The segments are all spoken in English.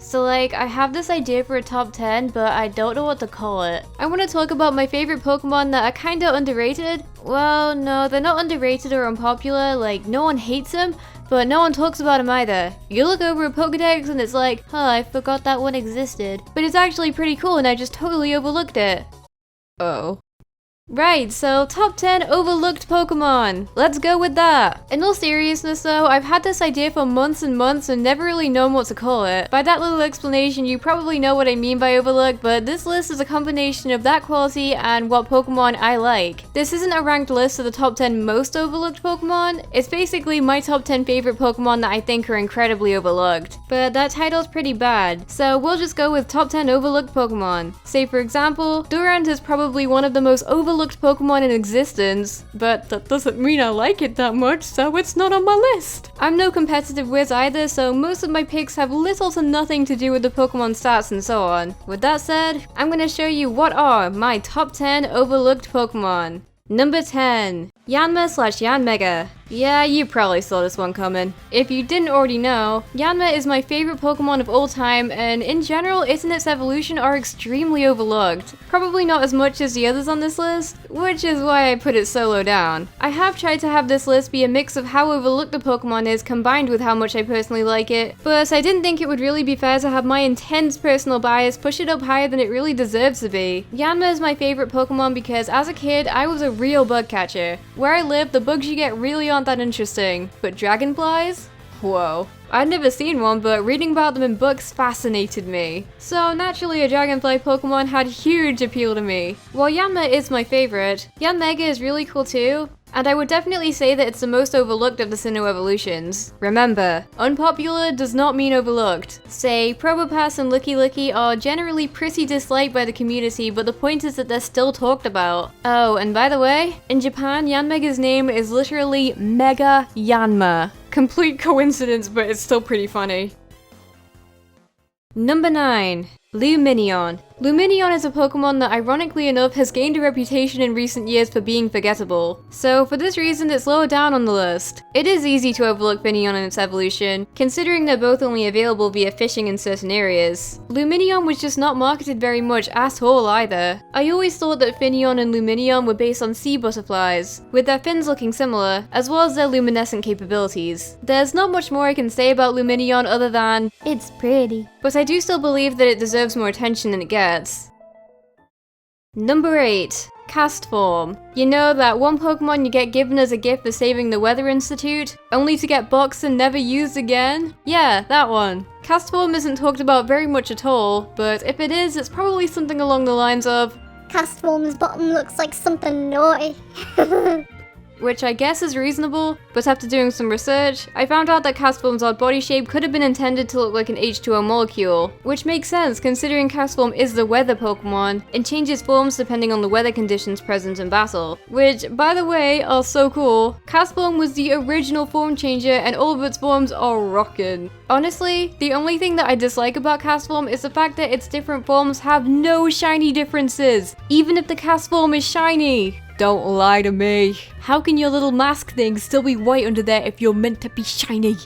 So like, I have this idea for a top 10, but I don't know what to call it. I want to talk about my favorite Pokemon that are kinda underrated. Well, no, they're not underrated or unpopular, like no one hates them, but no one talks about them either. You look over a Pokedex and it's like, huh, I forgot that one existed. But it's actually pretty cool and I just totally overlooked it. Oh. Right, so top 10 overlooked Pokemon. Let's go with that. In all seriousness though, I've had this idea for months and months and never really known what to call it. By that little explanation, you probably know what I mean by overlooked, but this list is a combination of that quality and what Pokemon I like. This isn't a ranked list of the top 10 most overlooked Pokemon. It's basically my top 10 favorite Pokemon that I think are incredibly overlooked. But that title's pretty bad, so we'll just go with top 10 overlooked Pokemon. Say for example, Durant is probably one of the most overlooked Pokemon in existence, but that doesn't mean I like it that much, so it's not on my list. I'm no competitive whiz either, so most of my picks have little to nothing to do with the Pokemon stats and so on. With that said, I'm gonna show you what are my top 10 overlooked Pokemon. Number 10. Yanma/Yanmega. Yeah, you probably saw this one coming. If you didn't already know, Yanma is my favorite Pokemon of all time, and in general, it and its evolution are extremely overlooked. Probably not as much as the others on this list, which is why I put it so low down. I have tried to have this list be a mix of how overlooked the Pokemon is combined with how much I personally like it, but I didn't think it would really be fair to have my intense personal bias push it up higher than it really deserves to be. Yanma is my favorite Pokemon because as a kid, I was a real bug catcher. Where I live, the bugs you get really aren't that interesting, but dragonflies? Whoa. I'd never seen one, but reading about them in books fascinated me. So naturally a dragonfly Pokemon had huge appeal to me. While Yanma is my favorite, Yanmega is really cool too, and I would definitely say that it's the most overlooked of the Sinnoh evolutions. Remember, unpopular does not mean overlooked. Say, Probopass and Licky Licky are generally pretty disliked by the community, but the point is that they're still talked about. Oh, and by the way, in Japan, Yanmega's name is literally Mega Yanma. Complete coincidence, but it's still pretty funny. Number 9. Lumineon. Lumineon is a Pokemon that ironically enough has gained a reputation in recent years for being forgettable. So for this reason it's lower down on the list. It is easy to overlook Finneon and its evolution, considering they're both only available via fishing in certain areas. Lumineon was just not marketed very much at all either. I always thought that Finneon and Lumineon were based on sea butterflies, with their fins looking similar, as well as their luminescent capabilities. There's not much more I can say about Lumineon other than, it's pretty. But I do still believe that it deserves more attention than it gets. Number 8. Castform. You know that one Pokemon you get given as a gift for saving the Weather Institute, only to get boxed and never used again? Yeah, that one. Castform isn't talked about very much at all, but if it is, it's probably something along the lines of, Castform's bottom looks like something naughty. which I guess is reasonable, but after doing some research, I found out that Castform's odd body shape could have been intended to look like an H2O molecule, which makes sense considering Castform is the weather Pokemon and changes forms depending on the weather conditions present in battle, which, by the way, are so cool. Castform was the original form changer and all of its forms are rockin'. Honestly, the only thing that I dislike about Castform is the fact that its different forms have no shiny differences, even if the Castform is shiny. Don't lie to me. How can your little mask thing still be white under there if you're meant to be shiny?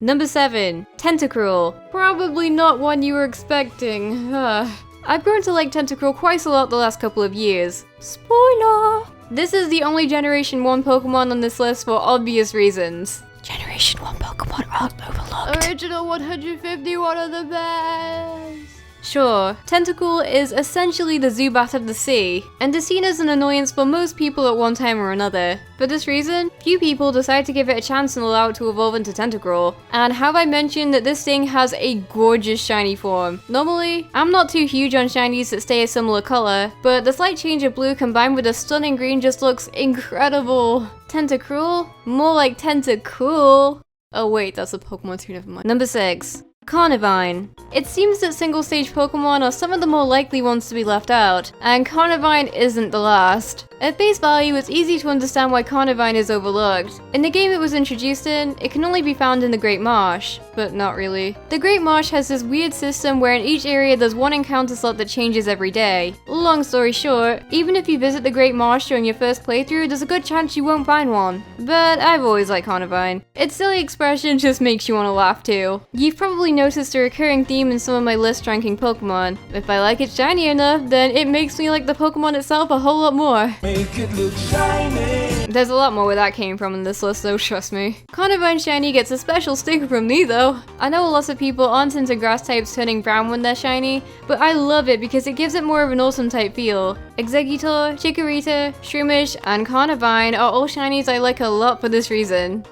Number 7. Tentacruel. Probably not one you were expecting. I've grown to like Tentacruel quite a lot the last couple of years. Spoiler! This is the only Generation 1 Pokemon on this list for obvious reasons. Generation 1 Pokemon are overlooked. Original 150, one of the best! Sure, Tentacool is essentially the Zubat of the sea, and is seen as an annoyance for most people at one time or another. For this reason, few people decide to give it a chance and allow it to evolve into Tentacruel. And have I mentioned that this thing has a gorgeous shiny form? Normally, I'm not too huge on shinies that stay a similar color, but the slight change of blue combined with a stunning green just looks incredible. Tentacruel? More like Tentacool. Oh wait, that's a Pokemon too, never mind. Number 6. Carnivine. It seems that single-stage Pokemon are some of the more likely ones to be left out, and Carnivine isn't the last. At face value, it's easy to understand why Carnivine is overlooked. In the game it was introduced in, it can only be found in the Great Marsh. but not really. The Great Marsh has this weird system where in each area there's one encounter slot that changes every day. Long story short, even if you visit the Great Marsh during your first playthrough, there's a good chance you won't find one. But I've always liked Carnivine. Its silly expression just makes you want to laugh too. You've probably noticed a recurring theme in some of my list ranking Pokemon. If I like it shiny enough, then it makes me like the Pokemon itself a whole lot more. Make it look shiny. There's a lot more where that came from in this list though, trust me. Carnivine shiny gets a special sticker from me though. I know a lot of people aren't into grass types turning brown when they're shiny, but I love it because it gives it more of an awesome type feel. Exeggutor, Chikorita, Shroomish, and Carnivine are all shinies I like a lot for this reason.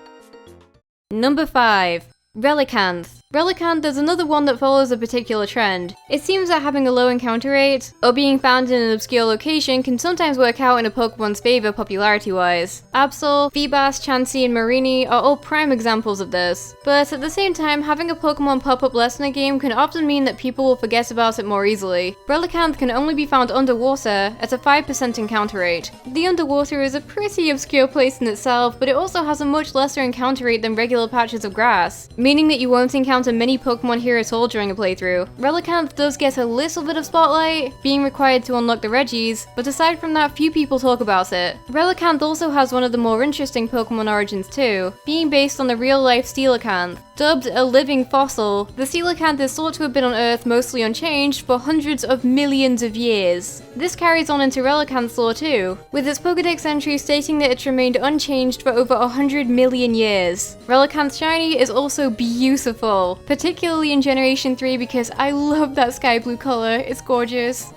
Number 5. Relicanth. Relicanth is another one that follows a particular trend. It seems that having a low encounter rate, or being found in an obscure location can sometimes work out in a Pokemon's favor popularity-wise. Absol, Feebas, Chansey, and Marini are all prime examples of this. But at the same time, having a Pokemon pop up less in a game can often mean that people will forget about it more easily. Relicanth can only be found underwater at a 5% encounter rate. The underwater is a pretty obscure place in itself, but it also has a much lesser encounter rate than regular patches of grass, meaning that you won't encounter many Pokemon here at all during a playthrough. Relicanth does get a little bit of spotlight, being required to unlock the Regis, but aside from that, few people talk about it. Relicanth also has one of the more interesting Pokemon origins too, being based on the real-life Steelacanth. Dubbed a living fossil, the Steelacanth is thought to have been on Earth mostly unchanged for hundreds of millions of years. This carries on into Relicanth's lore too, with its Pokedex entry stating that it's remained unchanged for over 100 million years. Relicanth shiny is also beautiful, particularly in Generation 3 because I love that sky blue color, it's gorgeous.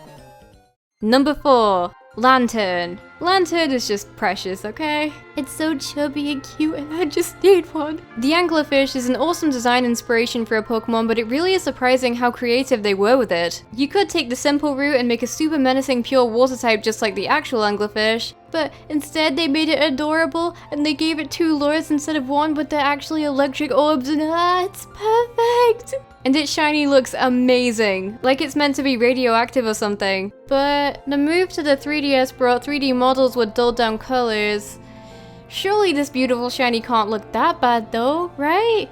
Number 4. Lantern. Lantern is just precious, okay? It's so chubby and cute and I just need one. The anglerfish is an awesome design inspiration for a Pokemon, but it really is surprising how creative they were with it. You could take the simple route and make a super menacing pure water type just like the actual anglerfish, but instead they made it adorable and they gave it 2 lures instead of 1, but they're actually electric orbs and it's perfect! And its shiny looks amazing, like it's meant to be radioactive or something. But the move to the 3DS brought 3D models with dulled down colors. Surely this beautiful shiny can't look that bad though, right?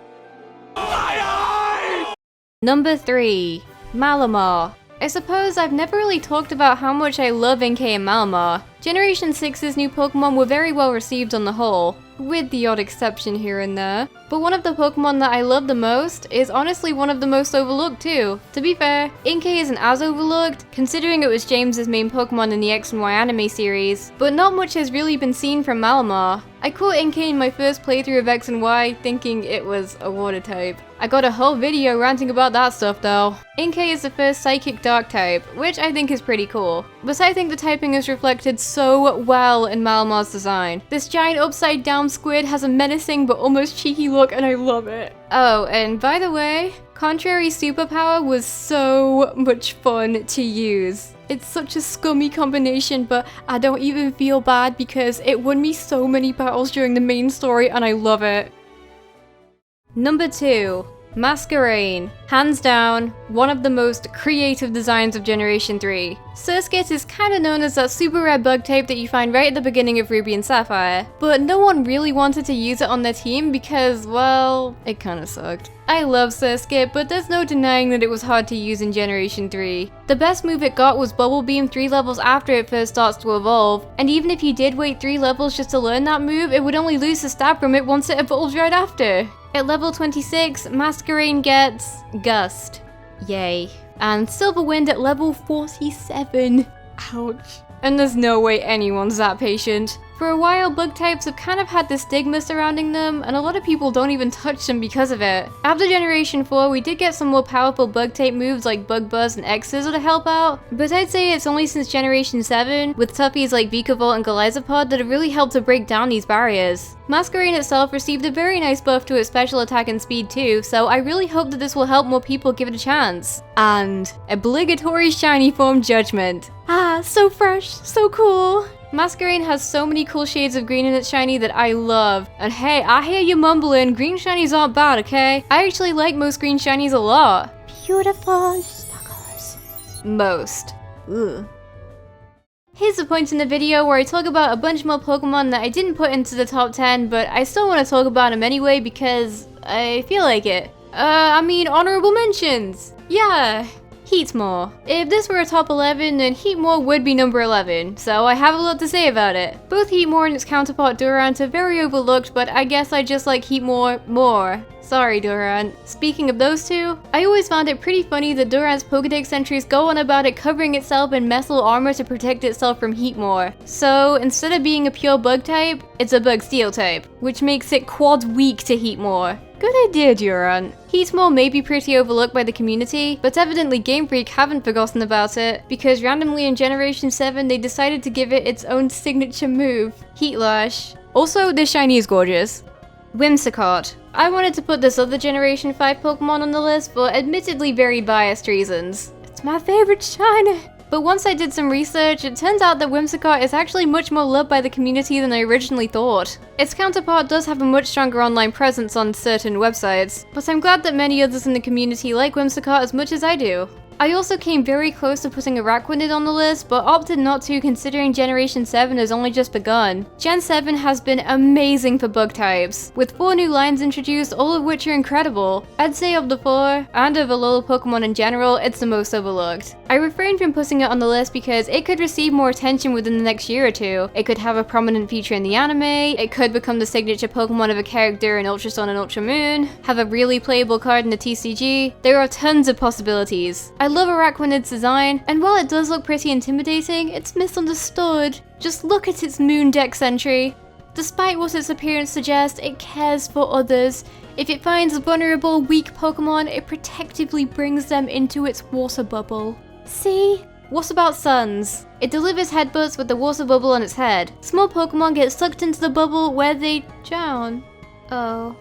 Number 3. Malamar. I suppose I've never really talked about how much I love NK and Malamar. Generation 6's new Pokemon were very well received on the whole, with the odd exception here and there. But one of the Pokemon that I love the most is honestly one of the most overlooked too. To be fair, Inkay isn't as overlooked, considering it was James's main Pokemon in the X and Y anime series, but not much has really been seen from Malamar. I caught Inkay in my first playthrough of X and Y thinking it was a water type. I got a whole video ranting about that stuff though. Inkay is the first Psychic Dark type, which I think is pretty cool. But I think the typing is reflected so well in Malamar's design. This giant upside down squid has a menacing but almost cheeky look and I love it. Oh, and by the way, Contrary's superpower was so much fun to use. It's such a scummy combination, but I don't even feel bad because it won me so many battles during the main story and I love it. Number 2. Masquerain. Hands down, one of the most creative designs of Generation 3. Surskit is kinda known as that super rare bug type that you find right at the beginning of Ruby and Sapphire, but no one really wanted to use it on their team because, well, it kinda sucked. I love Surskit, but there's no denying that it was hard to use in Generation 3. The best move it got was Bubble Beam 3 levels after it first starts to evolve, and even if you did wait 3 levels just to learn that move, it would only lose the stab from it once it evolves right after. At level 26, Masquerain gets Gust. Yay. And Silver Wind at level 47. Ouch. And there's no way anyone's that patient. For a while, bug types have kind of had this stigma surrounding them, and a lot of people don't even touch them because of it. After Generation 4, we did get some more powerful bug type moves like Bug Buzz and X-Scissor to help out, but I'd say it's only since Generation 7, with toughies like Vikavolt and Galizapod that have really helped to break down these barriers. Masquerain itself received a very nice buff to its special attack and speed too, so I really hope that this will help more people give it a chance. And obligatory shiny form Judgment. Ah, so fresh, so cool. Masquerain has so many cool shades of green in its shiny that I love. And hey, I hear you mumbling, green shinies aren't bad, okay? I actually like most green shinies a lot. Beautiful sparkles. Most. Ugh. Here's the point in the video where I talk about a bunch more Pokemon that I didn't put into the top 10, but I still want to talk about them anyway because I feel like it. I mean honorable mentions. Yeah. Heatmore. If this were a top 11, then Heatmore would be number 11, so I have a lot to say about it. Both Heatmore and its counterpart Durant are very overlooked, but I guess I just like Heatmore more. Sorry, Durant. Speaking of those two, I always found it pretty funny that Durant's Pokedex entries go on about it covering itself in metal armor to protect itself from Heatmore. So, instead of being a pure bug type, it's a bug steel type, which makes it quad weak to Heatmore. Good idea, Durant. Heatmore may be pretty overlooked by the community, but evidently Game Freak haven't forgotten about it, because randomly in Generation 7 they decided to give it its own signature move, Heat Lash. Also, this shiny is gorgeous. Whimsicott. I wanted to put this other Generation 5 Pokemon on the list for admittedly very biased reasons. It's my favorite shiny! But once I did some research, it turns out that Whimsicott is actually much more loved by the community than I originally thought. Its counterpart does have a much stronger online presence on certain websites, but I'm glad that many others in the community like Whimsicott as much as I do. I also came very close to putting Araquanid on the list, but opted not to considering Generation 7 has only just begun. Gen 7 has been amazing for bug types, with 4 new lines introduced, all of which are incredible. I'd say of the 4, and of Alola Pokemon in general, it's the most overlooked. I refrained from putting it on the list because it could receive more attention within the next year or two. It could have a prominent feature in the anime, it could become the signature Pokemon of a character in Ultra Sun and Ultra Moon, have a really playable card in the TCG. There are tons of possibilities. I love Araquanid's design, and while it does look pretty intimidating, it's misunderstood. Just look at its Moon Dex entry. Despite what its appearance suggests, it cares for others. If it finds vulnerable, weak Pokemon, it protectively brings them into its water bubble. See? What about Suns? It delivers headbutts with the water bubble on its head. Small Pokemon get sucked into the bubble where they drown. Oh.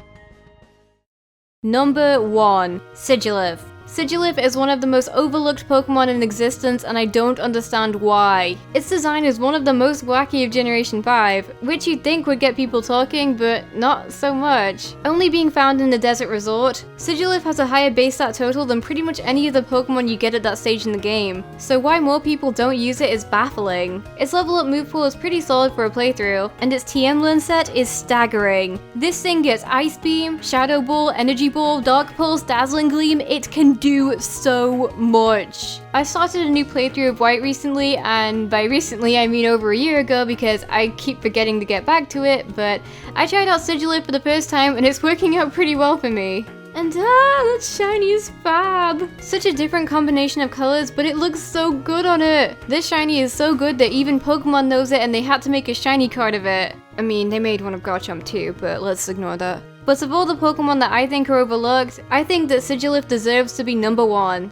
Number 1. Sigilyph. Sigilyph is one of the most overlooked Pokemon in existence, and I don't understand why. Its design is one of the most wacky of Generation 5, which you'd think would get people talking, but not so much. Only being found in the desert resort, Sigilyph has a higher base stat total than pretty much any of the Pokemon you get at that stage in the game, so why more people don't use it is baffling. Its level up move pool is pretty solid for a playthrough, and its TM learn set is staggering. This thing gets Ice Beam, Shadow Ball, Energy Ball, Dark Pulse, Dazzling Gleam. It can do so much. I started a new playthrough of White recently, and by recently I mean over a year ago because I keep forgetting to get back to it, but I tried out Sigilyph for the first time and it's working out pretty well for me. And that shiny is fab! Such a different combination of colors, but it looks so good on it! This shiny is so good that even Pokemon knows it and they had to make a shiny card of it. I mean, they made one of Garchomp too, but let's ignore that. But of all the Pokemon that I think are overlooked, I think that Sigilyph deserves to be number 1.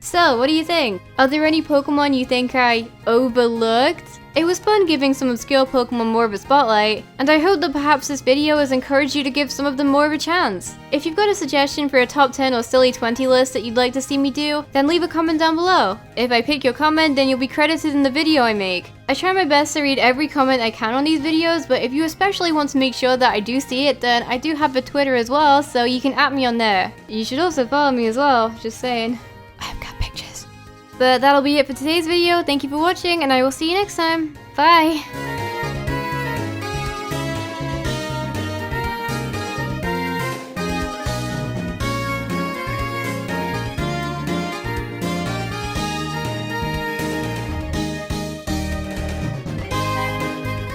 So, what do you think? Are there any Pokemon you think I overlooked? It was fun giving some obscure Pokemon more of a spotlight, and I hope that perhaps this video has encouraged you to give some of them more of a chance. If you've got a suggestion for a top 10 or silly 20 list that you'd like to see me do, then leave a comment down below. If I pick your comment, then you'll be credited in the video I make. I try my best to read every comment I can on these videos, but if you especially want to make sure that I do see it, then I do have a Twitter as well, so you can @ me on there. You should also follow me as well, just saying. I've got pictures. But that'll be it for today's video. Thank you for watching, and I will see you next time. Bye!